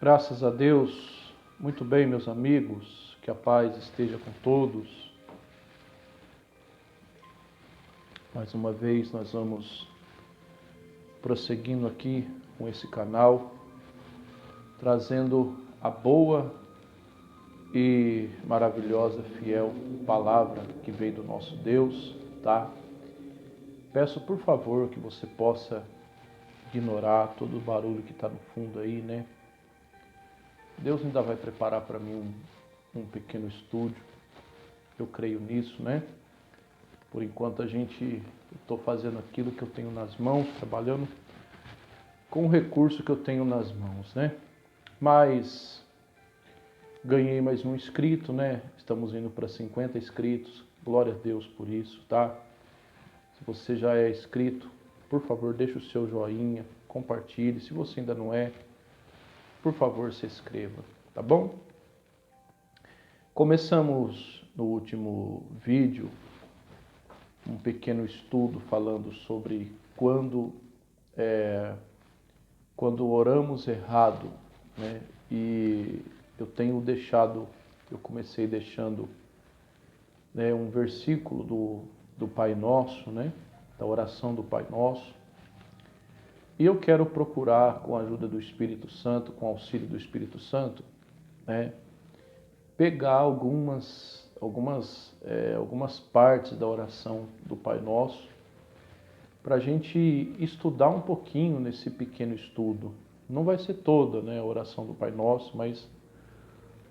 Graças a Deus, muito bem, meus amigos, que a paz esteja com todos. Mais uma vez nós vamos prosseguindo aqui com esse canal, trazendo a boa e maravilhosa, fiel palavra que veio do nosso Deus, tá? Peço por favor que você possa ignorar todo o barulho que está no fundo aí, né? Deus ainda vai preparar para mim um pequeno estúdio, eu creio nisso, né? Por enquanto estou fazendo aquilo que eu tenho nas mãos, trabalhando com o recurso que eu tenho nas mãos, né? Mas ganhei mais um inscrito, né? Estamos indo para 50 inscritos, glória a Deus por isso, tá? Se você já é inscrito, por favor, deixe o seu joinha, compartilhe. Se você ainda não é, por favor, se inscreva, tá bom? Começamos no último vídeo um pequeno estudo falando sobre quando oramos errado, né? E eu comecei deixando, né, um versículo do Pai Nosso, né? Da oração do Pai Nosso. E eu quero procurar, com a ajuda do Espírito Santo, com o auxílio do Espírito Santo, né, pegar algumas partes da oração do Pai Nosso, para a gente estudar um pouquinho nesse pequeno estudo. Não vai ser toda, né, a oração do Pai Nosso, mas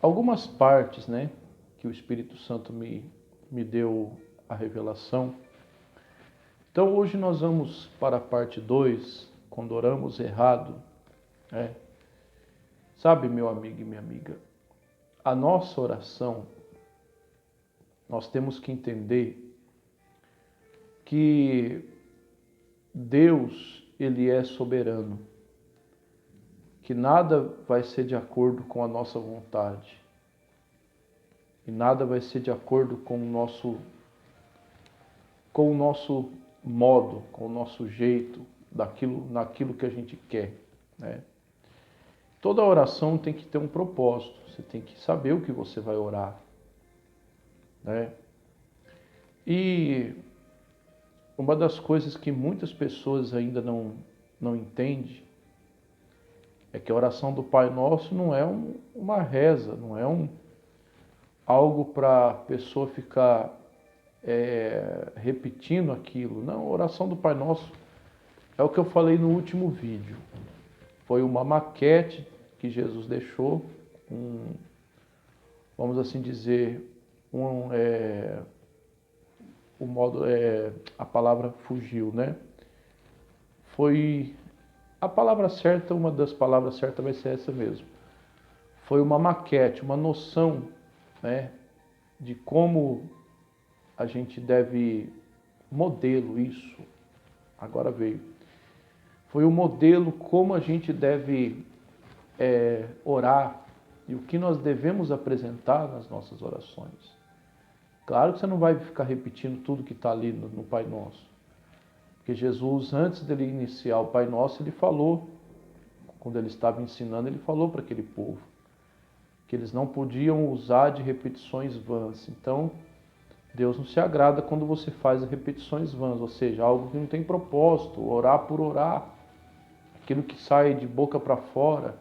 algumas partes, né, que o Espírito Santo me deu a revelação. Então hoje nós vamos para a parte 2, quando oramos errado, né? Sabe, meu amigo e minha amiga, a nossa oração, nós temos que entender que Deus, Ele é soberano, que nada vai ser de acordo com a nossa vontade, e nada vai ser de acordo com o nosso modo, com o nosso jeito, naquilo que a gente quer, né? Toda oração tem que ter um propósito, você tem que saber o que você vai orar, né? E uma das coisas que muitas pessoas ainda não entendem é que a oração do Pai Nosso não é uma reza, não é algo para a pessoa ficar repetindo aquilo. Não, a oração do Pai Nosso é o que eu falei no último vídeo. Foi uma maquete que Jesus deixou, vamos assim dizer, a palavra fugiu, né? Foi a palavra certa, uma das palavras certas vai ser essa mesmo. Foi uma maquete, uma noção, né, de como a gente deve, modelo isso, agora veio. Foi o modelo como a gente deve orar e o que nós devemos apresentar nas nossas orações. Claro que você não vai ficar repetindo tudo que está ali no Pai Nosso. Porque Jesus, antes dele iniciar o Pai Nosso, ele falou, quando ele estava ensinando, ele falou para aquele povo que eles não podiam usar de repetições vãs. Então, Deus não se agrada quando você faz repetições vãs, ou seja, algo que não tem propósito, orar por orar, aquilo que sai de boca para fora,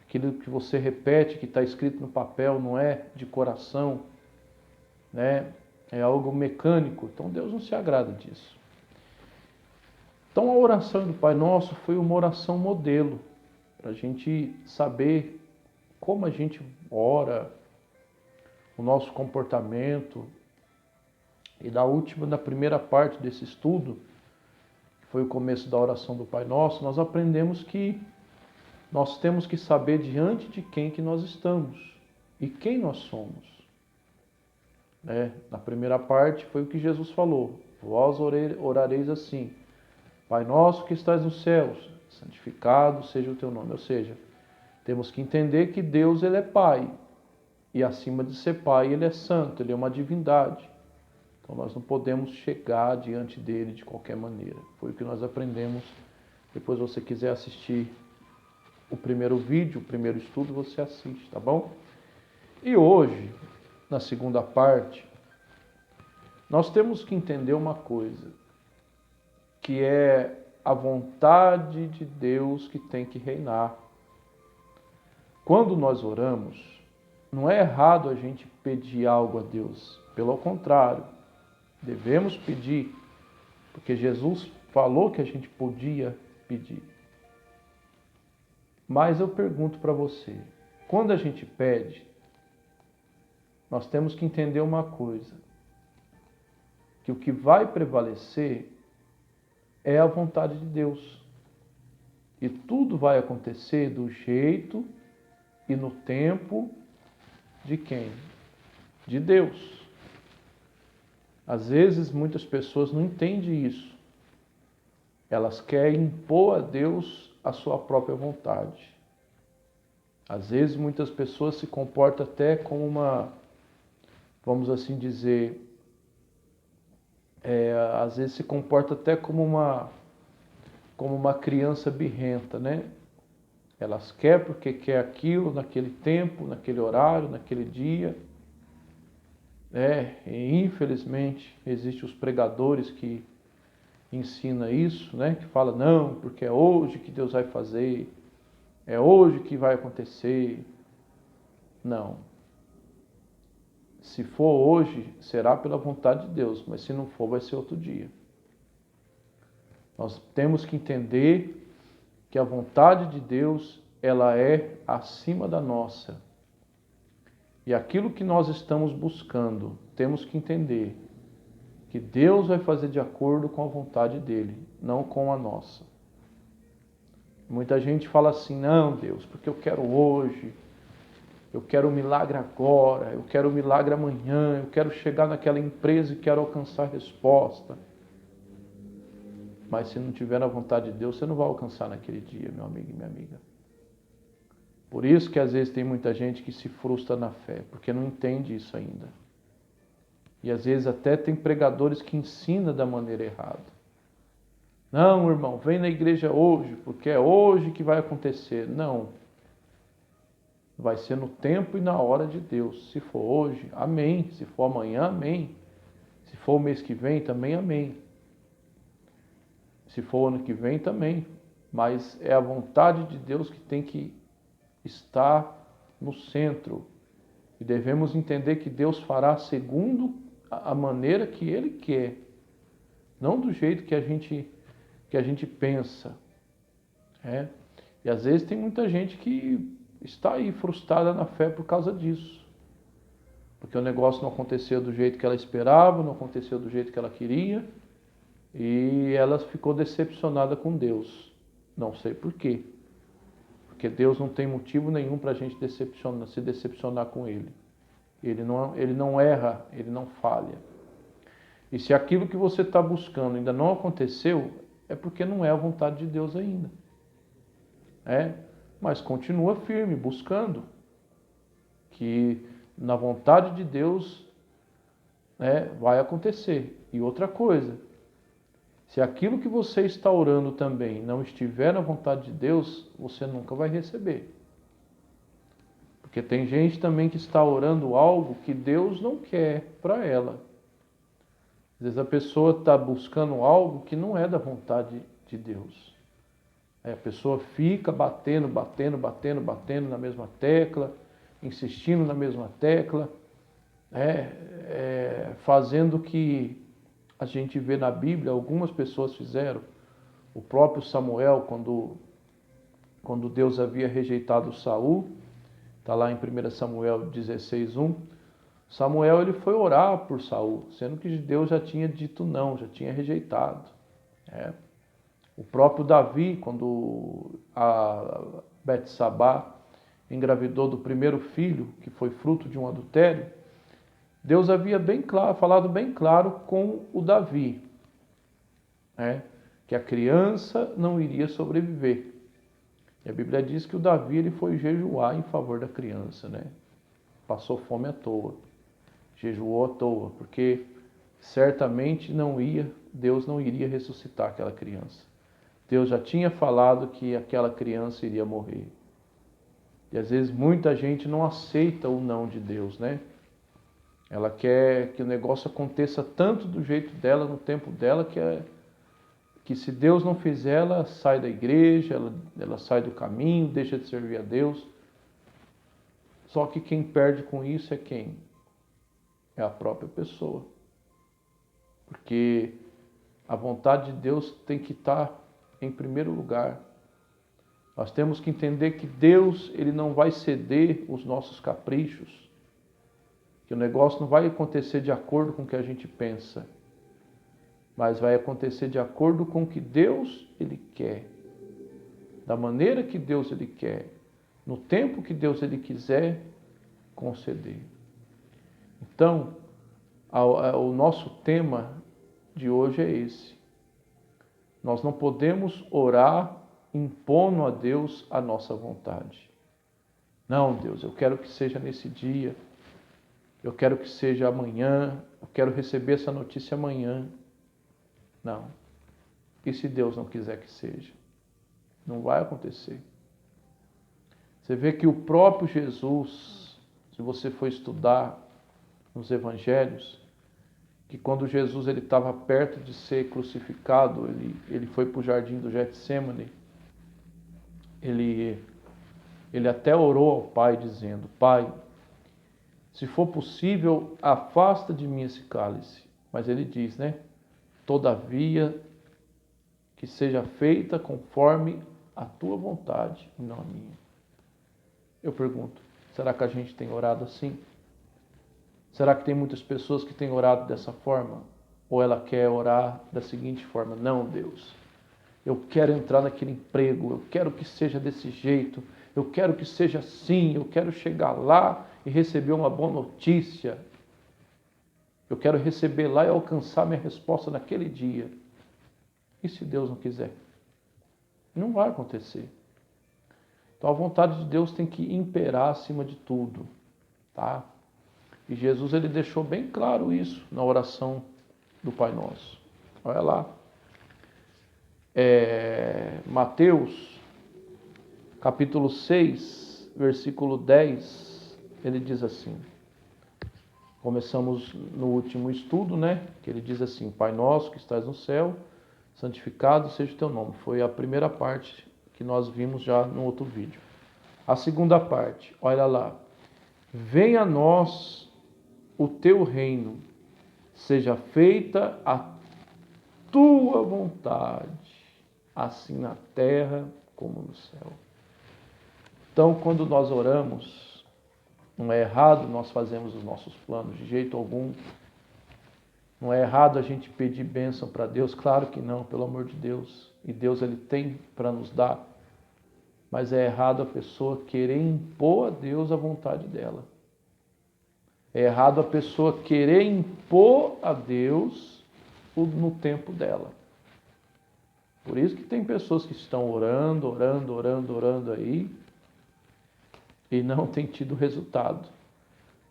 aquilo que você repete, que está escrito no papel, não é de coração, né? É algo mecânico. Então Deus não se agrada disso. Então a oração do Pai Nosso foi uma oração modelo, para a gente saber como a gente ora, o nosso comportamento. E na primeira parte desse estudo, que foi o começo da oração do Pai Nosso, nós aprendemos que nós temos que saber diante de quem que nós estamos e quem nós somos. Na primeira parte foi o que Jesus falou: vós orareis assim: Pai nosso que estás nos céus, santificado seja o teu nome. Ou seja, temos que entender que Deus, Ele é Pai, e acima de ser Pai, Ele é santo, Ele é uma divindade. Então nós não podemos chegar diante dEle de qualquer maneira. Foi o que nós aprendemos. Depois, se você quiser assistir o primeiro vídeo, o primeiro estudo, você assiste, tá bom? E hoje, na segunda parte, nós temos que entender uma coisa, que é a vontade de Deus que tem que reinar. Quando nós oramos, não é errado a gente pedir algo a Deus, pelo contrário, devemos pedir, porque Jesus falou que a gente podia pedir. Mas eu pergunto para você, quando a gente pede, nós temos que entender uma coisa, que o que vai prevalecer é a vontade de Deus. E tudo vai acontecer do jeito e no tempo de quem? De Deus. Às vezes muitas pessoas não entendem isso. Elas querem impor a Deus a sua própria vontade. Às vezes muitas pessoas se comportam até como uma, vamos assim dizer, às vezes se comporta até como uma criança birrenta, né? Elas querem porque quer aquilo naquele tempo, naquele horário, naquele dia. E infelizmente existem os pregadores que ensinam isso, né? Que fala não, porque é hoje que Deus vai fazer, é hoje que vai acontecer. Não. Se for hoje, será pela vontade de Deus, mas se não for, vai ser outro dia. Nós temos que entender que a vontade de Deus, ela é acima da nossa. E aquilo que nós estamos buscando, temos que entender que Deus vai fazer de acordo com a vontade dele, não com a nossa. Muita gente fala assim, não Deus, porque eu quero hoje, eu quero um milagre agora, eu quero um milagre amanhã, eu quero chegar naquela empresa e quero alcançar resposta. Mas se não tiver na vontade de Deus, você não vai alcançar naquele dia, meu amigo e minha amiga. Por isso que às vezes tem muita gente que se frustra na fé, porque não entende isso ainda. E às vezes até tem pregadores que ensinam da maneira errada. Não, irmão, vem na igreja hoje, porque é hoje que vai acontecer. Não. Vai ser no tempo e na hora de Deus. Se for hoje, amém. Se for amanhã, amém. Se for o mês que vem, também amém. Se for ano que vem, também. Mas é a vontade de Deus que tem que estar no centro. E devemos entender que Deus fará segundo a maneira que Ele quer. Não do jeito que a gente pensa. E às vezes tem muita gente que está aí frustrada na fé por causa disso. Porque o negócio não aconteceu do jeito que ela esperava, não aconteceu do jeito que ela queria. E ela ficou decepcionada com Deus. Não sei por quê. Porque Deus não tem motivo nenhum para a gente se decepcionar com Ele. Ele não erra, Ele não falha. E se aquilo que você está buscando ainda não aconteceu, é porque não é a vontade de Deus ainda. Mas continua firme, buscando. Que na vontade de Deus vai acontecer. E outra coisa, se aquilo que você está orando também não estiver na vontade de Deus, você nunca vai receber. Porque tem gente também que está orando algo que Deus não quer para ela. Às vezes a pessoa está buscando algo que não é da vontade de Deus. Aí a pessoa fica batendo na mesma tecla, insistindo na mesma tecla, fazendo o que a gente vê na Bíblia, algumas pessoas fizeram. O próprio Samuel, quando Deus havia rejeitado Saul, está lá em 1 Samuel 16:1, Samuel ele foi orar por Saul, sendo que Deus já tinha dito não, já tinha rejeitado. O próprio Davi, quando a Betsabá engravidou do primeiro filho, que foi fruto de um adultério, Deus havia falado bem claro com o Davi, que a criança não iria sobreviver. E a Bíblia diz que o Davi ele foi jejuar em favor da criança, Passou fome à toa, jejuou à toa, porque certamente Deus não iria ressuscitar aquela criança. Deus já tinha falado que aquela criança iria morrer. E às vezes muita gente não aceita o não de Deus, né? Ela quer que o negócio aconteça tanto do jeito dela, no tempo dela, que se Deus não fizer, ela sai da igreja, ela sai do caminho, deixa de servir a Deus. Só que quem perde com isso é quem? É a própria pessoa. Porque a vontade de Deus tem que estar em primeiro lugar. Nós temos que entender que Deus, Ele não vai ceder os nossos caprichos, que o negócio não vai acontecer de acordo com o que a gente pensa, mas vai acontecer de acordo com o que Deus, Ele quer, da maneira que Deus, Ele quer, no tempo que Deus, Ele quiser conceder. Então, o nosso tema de hoje é esse. Nós não podemos orar impondo a Deus a nossa vontade. Não, Deus, eu quero que seja nesse dia, eu quero que seja amanhã, eu quero receber essa notícia amanhã. Não. E se Deus não quiser que seja? Não vai acontecer. Você vê que o próprio Jesus, se você for estudar nos evangelhos, que quando Jesus estava perto de ser crucificado, ele foi para o jardim do Getsemane, ele até orou ao Pai dizendo: Pai, se for possível, afasta de mim esse cálice. Mas ele diz, né? Todavia, que seja feita conforme a tua vontade e não a minha. Eu pergunto, será que a gente tem orado assim? Será que tem muitas pessoas que têm orado dessa forma? Ou ela quer orar da seguinte forma: não, Deus, eu quero entrar naquele emprego, eu quero que seja desse jeito, eu quero que seja assim, eu quero chegar lá e receber uma boa notícia. Eu quero receber lá e alcançar minha resposta naquele dia. E se Deus não quiser? Não vai acontecer. Então a vontade de Deus tem que imperar acima de tudo, tá? E Jesus, ele deixou bem claro isso na oração do Pai Nosso. Olha lá. Mateus, capítulo 6, versículo 10, ele diz assim. Começamos no último estudo, né? Que ele diz assim: Pai nosso que estás no céu, santificado seja o teu nome. Foi a primeira parte que nós vimos já no outro vídeo. A segunda parte, olha lá. Venha a nós o teu reino, seja feita a tua vontade, assim na terra como no céu. Então, quando nós oramos, não é errado nós fazermos os nossos planos, de jeito algum. Não é errado a gente pedir bênção para Deus, claro que não, pelo amor de Deus. E Deus, Ele tem para nos dar. Mas é errado a pessoa querer impor a Deus a vontade dela. É errado a pessoa querer impor a Deus no tempo dela. Por isso que tem pessoas que estão orando aí e não tem tido resultado.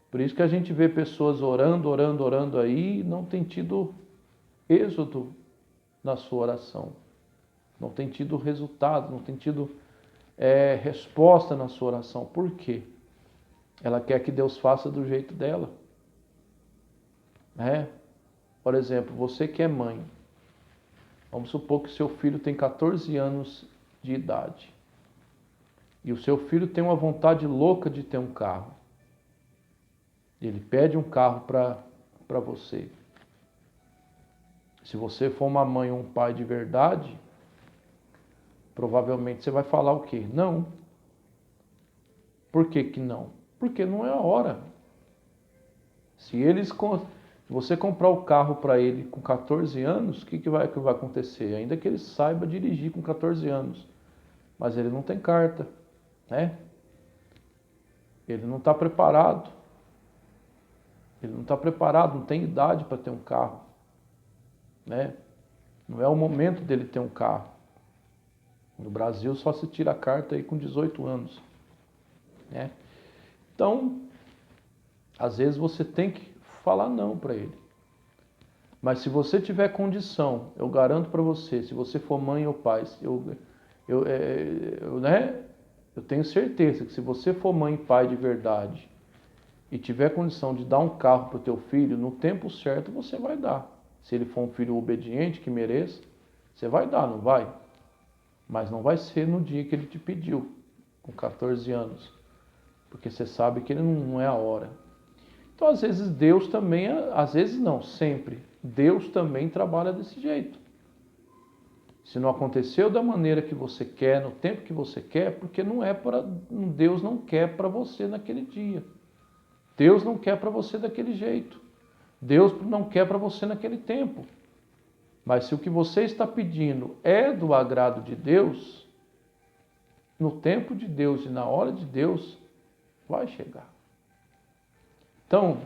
Por isso que a gente vê pessoas orando aí e não tem tido êxodo na sua oração. Não tem tido resultado, não tem tido resposta na sua oração. Por quê? Ela quer que Deus faça do jeito dela. Por exemplo, você que é mãe. Vamos supor que seu filho tem 14 anos de idade. E o seu filho tem uma vontade louca de ter um carro. Ele pede um carro para você. Se você for uma mãe ou um pai de verdade, provavelmente você vai falar o quê? Não. Por que que não? Porque não é a hora. Se você comprar o carro para ele com 14 anos, o que vai acontecer? Ainda que ele saiba dirigir com 14 anos, mas ele não tem carta, né? Ele não está preparado. Ele não está preparado, não tem idade para ter um carro, né? Não é o momento dele ter um carro. No Brasil só se tira a carta aí com 18 anos, né? Então, às vezes você tem que falar não para ele. Mas se você tiver condição, eu garanto para você, se você for mãe ou pai, eu Eu tenho certeza que se você for mãe e pai de verdade e tiver condição de dar um carro para o teu filho, no tempo certo você vai dar. Se ele for um filho obediente, que mereça, você vai dar, não vai? Mas não vai ser no dia que ele te pediu, com 14 anos. Porque você sabe que ele não é a hora. Então, às vezes, Deus também, às vezes não, sempre, Deus também trabalha desse jeito. Se não aconteceu da maneira que você quer, no tempo que você quer, porque não é para, Deus não quer para você naquele dia. Deus não quer para você daquele jeito. Deus não quer para você naquele tempo. Mas se o que você está pedindo é do agrado de Deus, no tempo de Deus e na hora de Deus, vai chegar. Então,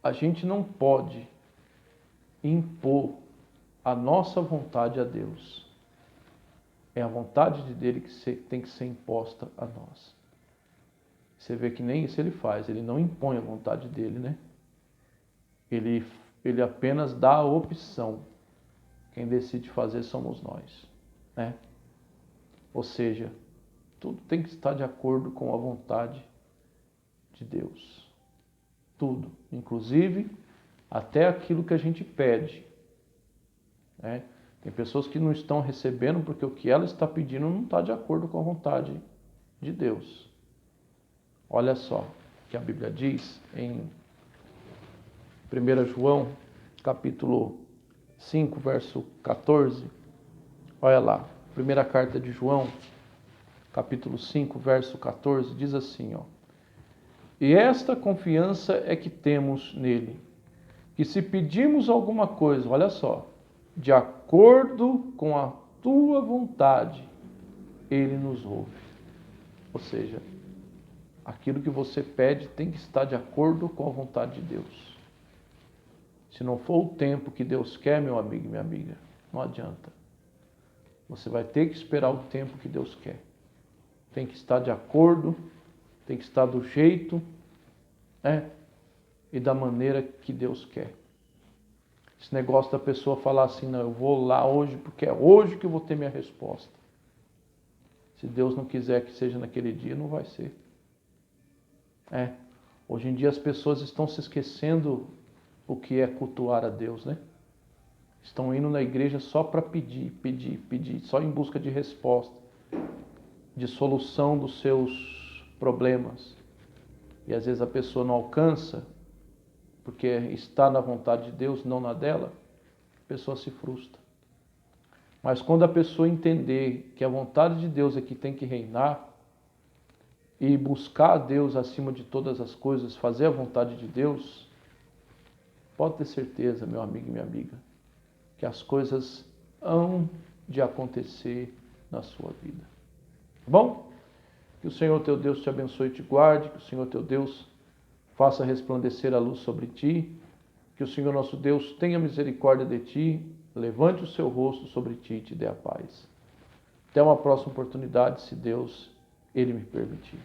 a gente não pode impor a nossa vontade a Deus. É a vontade dele que tem que ser imposta a nós. Você vê que nem isso ele faz, ele não impõe a vontade dele, né? Ele apenas dá a opção. Quem decide fazer somos nós, né? Ou seja, tudo tem que estar de acordo com a vontade de Deus. Tudo, inclusive até aquilo que a gente pede, né? Tem pessoas que não estão recebendo porque o que ela está pedindo não está de acordo com a vontade de Deus. Olha só o que a Bíblia diz em 1 João, capítulo 5, verso 14. Olha lá, primeira carta de João, capítulo 5, verso 14, diz assim, ó. E esta confiança é que temos nele, que se pedirmos alguma coisa, olha só, de acordo com a tua vontade, ele nos ouve. Ou seja, aquilo que você pede tem que estar de acordo com a vontade de Deus. Se não for o tempo que Deus quer, meu amigo e minha amiga, não adianta. Você vai ter que esperar o tempo que Deus quer. Tem que estar de acordo, tem que estar do jeito, né? E da maneira que Deus quer. Esse negócio da pessoa falar assim, não, eu vou lá hoje porque é hoje que eu vou ter minha resposta. Se Deus não quiser que seja naquele dia, não vai ser. Hoje em dia as pessoas estão se esquecendo o que é cultuar a Deus, né? Estão indo na igreja só para pedir, só em busca de resposta, de solução dos seus problemas. E às vezes a pessoa não alcança, porque está na vontade de Deus, não na dela, a pessoa se frustra. Mas quando a pessoa entender que a vontade de Deus é que tem que reinar, e buscar a Deus acima de todas as coisas, fazer a vontade de Deus, pode ter certeza, meu amigo e minha amiga, que as coisas hão de acontecer na sua vida. Tá bom? Que o Senhor teu Deus te abençoe e te guarde, que o Senhor teu Deus faça resplandecer a luz sobre ti, que o Senhor nosso Deus tenha misericórdia de ti, levante o seu rosto sobre ti e te dê a paz. Até uma próxima oportunidade, se Deus, Ele me permitir.